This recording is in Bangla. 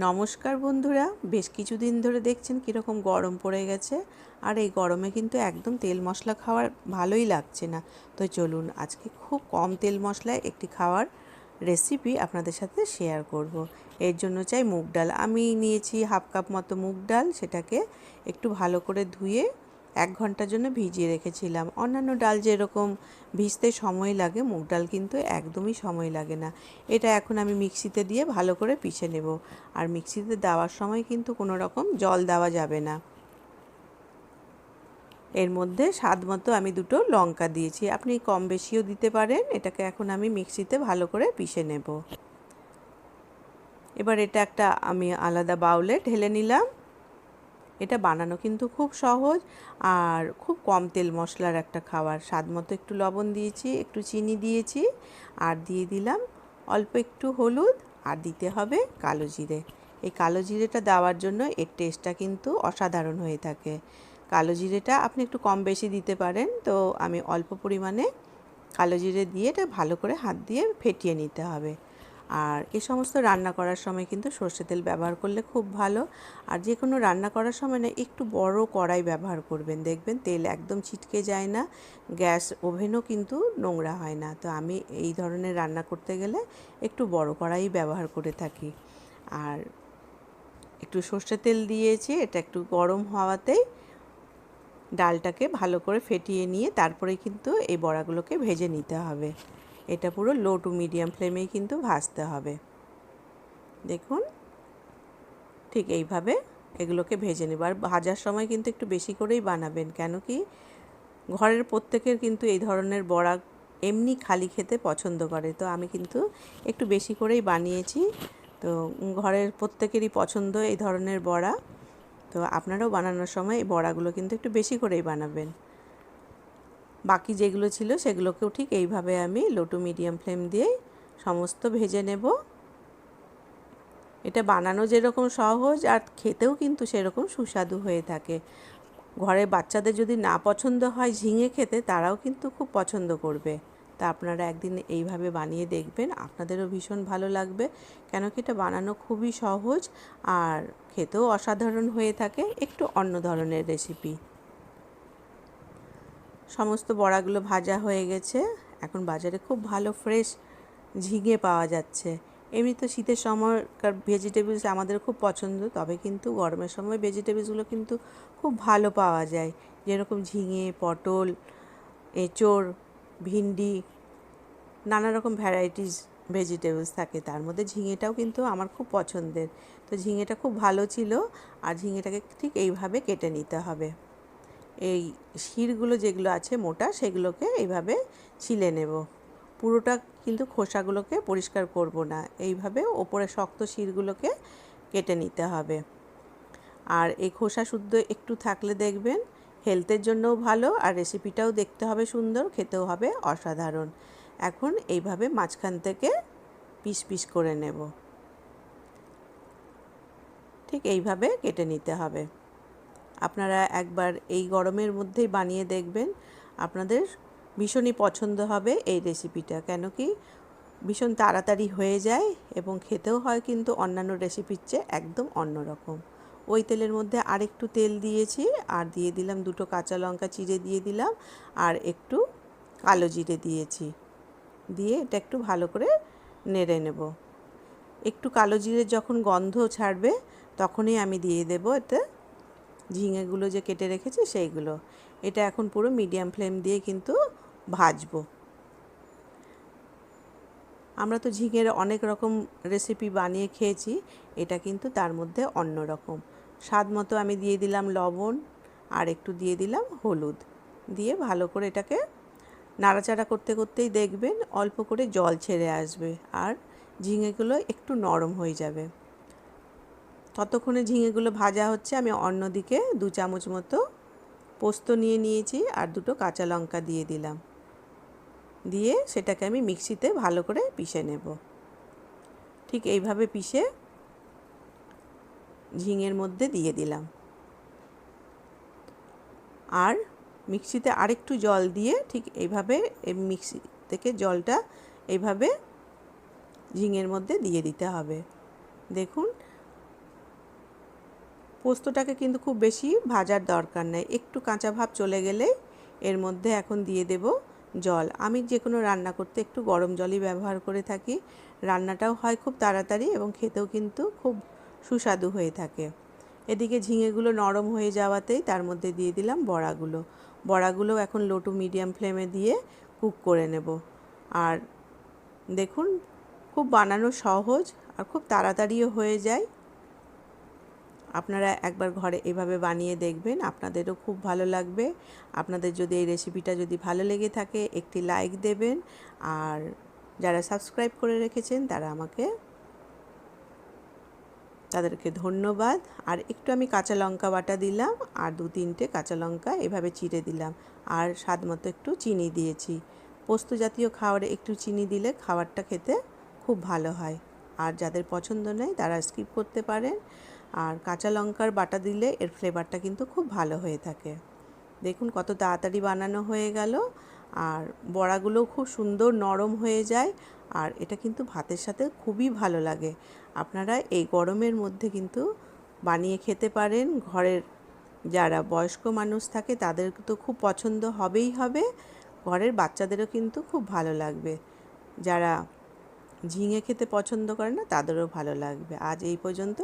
নমস্কার বন্ধুরা, বেশ কিছুদিন ধরে দেখছেন কীরকম গরম পড়ে গেছে। আর এই গরমে কিন্তু একদম তেল মশলা খাওয়ার ভালোই লাগছে না। তো চলুন আজকে খুব কম তেল মশলায় একটি খাওয়ার রেসিপি আপনাদের সাথে শেয়ার করব। এর জন্য চাই মুগ ডাল। আমি নিয়েছি হাফ কাপ মতো মুগ ডাল, সেটাকে একটু ভালো করে ধুয়ে 1 ঘন্টার জন্য ভিজিয়ে রেখেছিলাম। অন্যান্য ডাল যেরকম ভিজতে সময় লাগে, মুগ ডাল কিন্তু একদমই সময় লাগে না। এটা এখন আমি মিক্সিতে দিয়ে ভালো করে পিষে নেব। আর মিক্সিতে দেওয়ার সময় কিন্তু কোনো রকম জল দেওয়া যাবে না। এর মধ্যে স্বাদ মতো আমি 2টো লঙ্কা দিয়েছি, আপনি কম বেশিও দিতে পারেন। এটাকে এখন আমি মিক্সিতে ভালো করে পিষে নেব। এবার এটা একটা আমি আলাদা বাউলে ঢেলে নিলাম। এটা বানানো কিন্তু খুব সহজ আর খুব কম তেল মশলার একটা খাবার। স্বাদ মতো একটু লবণ দিয়েছি, একটু চিনি দিয়েছি, আর দিয়ে দিলাম অল্প একটু হলুদ, আর দিতে হবে কালো জিরে। এই কালো জিরেটা দেওয়ার জন্য এর টেস্টটা কিন্তু অসাধারণ হয়ে থাকে। কালো জিরেটা আপনি একটু কম বেশি দিতে পারেন। তো আমি অল্প পরিমাণে কালো জিরে দিয়ে এটা ভালো করে হাত দিয়ে ফেটিয়ে নিতে হবে। আর এই সমস্ত রান্না করার সময় কিন্তু সর্ষে তেল ব্যবহার করলে খুব ভালো। আর যে কোনো রান্না করার সময় না একটু বড় কড়াই ব্যবহার করবেন, দেখবেন তেল একদম ছিটকে যায় না, গ্যাস ওভেনও কিন্তু নোংরা হয় না। তো আমি এই ধরনের রান্না করতে গেলে একটু বড় কড়াই ব্যবহার করে থাকি। আর একটু সর্ষে তেল দিয়েছি, এটা একটু গরম হওয়াতেই ডালটাকে ভালো করে ফেটিয়ে নিয়ে তারপরে কিন্তু এই বড়াগুলোকে ভেজে নিতে হবে। এটা পুরো লো টু মিডিয়াম ফ্লেমেই কিন্তু ভাজতে হবে। দেখুন, ঠিক এইভাবে এগুলোকে ভেজে নেব। আর ভাজার সময় কিন্তু একটু বেশি করেই বানাবেন, কেন কি ঘরের প্রত্যেকের কিন্তু এই ধরনের বড়া এমনি খালি খেতে পছন্দ করে। তো আমি কিন্তু একটু বেশি করেই বানিয়েছি। তো ঘরের প্রত্যেকেরই পছন্দ এই ধরনের বড়া। তো আপনারাও বানানোর সময় এই বড়াগুলো কিন্তু একটু বেশি করেই বানাবেন। বাকি যেগুলো ছিল সেগুলোকেও ঠিক এইভাবে আমি লো টু মিডিয়াম ফ্লেম দিয়ে সমস্ত ভেজে নেব। এটা বানানো যেরকম সহজ আর খেতেও কিন্তু সেরকম সুস্বাদু হয়ে থাকে। ঘরের বাচ্চাদের যদি না পছন্দ হয় ঝিঙে খেতে, তারাও কিন্তু খুব পছন্দ করবে। তা আপনারা একদিন এইভাবে বানিয়ে দেখবেন, আপনাদেরও ভীষণ ভালো লাগবে। কেন কি এটা বানানো খুবই সহজ আর খেতেও অসাধারণ হয়ে থাকে। একটু অন্য ধরনের রেসিপি। সমস্ত বড়াগুলো ভাজা হয়ে গেছে। এখন বাজারে খুব ভালো ফ্রেশ ঝিঙে পাওয়া যাচ্ছে। এমনি তো শীতের সময়কার ভেজিটেবলস আমাদের খুব পছন্দ, তবে কিন্তু গরমের সময় ভেজিটেবলসগুলো কিন্তু খুব ভালো পাওয়া যায়। যেরকম ঝিঙে, পটল, এঁচোড়, ভিন্ডি, নানা রকম ভ্যারাইটিস ভেজিটেবলস থাকে। তার মধ্যে ঝিঙেটাও কিন্তু আমার খুব পছন্দের। তো ঝিঙেটা খুব ভালো ছিল। আর ঝিঙেটাকে ঠিক এইভাবে কেটে নিতে হবে। এই শিরগুলো যেগুলো আছে মোটা, সেগুলোকে এইভাবে ছিলে নেব। পুরোটা কিন্তু খোসাগুলোকে পরিষ্কার করব না, এইভাবে ওপরে শক্ত শিরগুলোকে কেটে নিতে হবে। আর এই খোসা শুদ্ধ একটু থাকলে দেখবেন হেলথের জন্যও ভালো, আর রেসিপিটাও দেখতে হবে সুন্দর, খেতেও হবে অসাধারণ। এখন এইভাবে মাঝখান থেকে পিস পিস করে নেব। ঠিক এইভাবে কেটে নিতে হবে। আপনারা একবার এই গরমের মধ্যেই বানিয়ে দেখবেন, আপনাদের ভীষণই পছন্দ হবে এই রেসিপিটা। কেন কি ভীষণ তাড়াতাড়ি হয়ে যায় এবং খেতেও হয় কিন্তু অন্যান্য রেসিপির চেয়ে একদম অন্যরকম। ওই তেলের মধ্যে আরেকটু তেল দিয়েছি, আর দিয়ে দিলাম 2টো কাঁচা লঙ্কা চিড়ে দিয়ে দিলাম, আর একটু কালো জিরে দিয়েছি। দিয়ে এটা একটু ভালো করে নেড়ে নেব। একটু কালো জিরে যখন গন্ধ ছাড়বে তখনই আমি দিয়ে দেব এতে ঝিঙেগুলো যে কেটে রেখেছি সেইগুলো। এটা এখন পুরো মিডিয়াম ফ্লেম দিয়ে কিন্তু ভাজবো। আমরা তো ঝিঙের অনেক রকম রেসিপি বানিয়ে খেয়েছি, এটা কিন্তু তার মধ্যে অন্য রকম। স্বাদ মতো আমি দিয়ে দিলাম লবণ, আর একটু দিয়ে দিলাম হলুদ। দিয়ে ভালো করে এটাকে নাড়াচাড়া করতে করতেই দেখবেন অল্প করে জল ছেড়ে আসবে, আর ঝিঙেগুলো একটু নরম হয়ে যাবে। ততক্ষণে ঝিঙেগুলো ভাজা হচ্ছে, আমি অন্যদিকে 2 চামচ মতো পোস্ত নিয়ে নিয়েছি, আর 2টো কাঁচা লঙ্কা দিয়ে দিলাম। দিয়ে সেটাকে আমি মিক্সিতে ভালো করে পিষে নেব। ঠিক এইভাবে পিষে ঝিঙের মধ্যে দিয়ে দিলাম, আর মিক্সিতে আরেকটু জল দিয়ে ঠিক এইভাবে মিক্সি থেকে জলটা এইভাবে ঝিঙের মধ্যে দিয়ে দিতে হবে। দেখুন পোস্তটাকে কিন্তু খুব বেশি ভাজার দরকার নেই, একটু কাঁচা ভাব চলে গেলেই এর মধ্যে এখন দিয়ে দেব জল। আমি যে কোনো রান্না করতে একটু গরম জলই ব্যবহার করে থাকি। রান্নাটাও হয় খুব তাড়াতাড়ি এবং খেতেও কিন্তু খুব সুস্বাদু হয়ে থাকে। এদিকে ঝিঙেগুলো নরম হয়ে যাওয়াতেই তার মধ্যে দিয়ে দিলাম বড়াগুলো। বড়াগুলো এখন লো টু মিডিয়াম ফ্লেমে দিয়ে কুক করে নেব। আর দেখুন, খুব বানানো সহজ আর খুব তাড়াতাড়িও হয়ে যায়। আপনারা একবার ঘরে এভাবে বানিয়ে দেখবেন, আপনাদেরও খুব ভালো লাগবে। আপনাদের যদি এই রেসিপিটা যদি ভালো লেগে থাকে একটি লাইক দেবেন, আর যারা সাবস্ক্রাইব করে রেখেছেন তাদেরকে ধন্যবাদ। আর একটু আমি কাঁচা লঙ্কা বাটা দিলাম, আর 2-3টে কাঁচা লঙ্কা এভাবে চিড়ে দিলাম, আর স্বাদ মতো একটু চিনি দিয়েছি। পোস্ত জাতীয় খাবারে একটু চিনি দিলে খাবারটা খেতে খুব ভালো হয়। আর যাদের পছন্দ নেই তারা স্কিপ করতে পারেন। আর কাঁচা লঙ্কার বাটা দিলে এর ফ্লেভারটা কিন্তু খুব ভালো হয়ে থাকে। দেখুন কত তাড়াতাড়ি বানানো হয়ে গেল, আর বড়াগুলো খুব সুন্দর নরম হয়ে যায়। আর এটা কিন্তু ভাতের সাথে খুবই ভালো লাগে। আপনারা এই গরমের মধ্যে কিন্তু বানিয়ে খেতে পারেন। ঘরের যারা বয়স্ক মানুষ থাকে তাদের তো খুব পছন্দ হবেই হবে, ঘরের বাচ্চাদেরও কিন্তু খুব ভালো লাগবে। যারা ঝিঙে খেতে পছন্দ করে না তাদেরও ভালো লাগবে। আজ এই পর্যন্ত।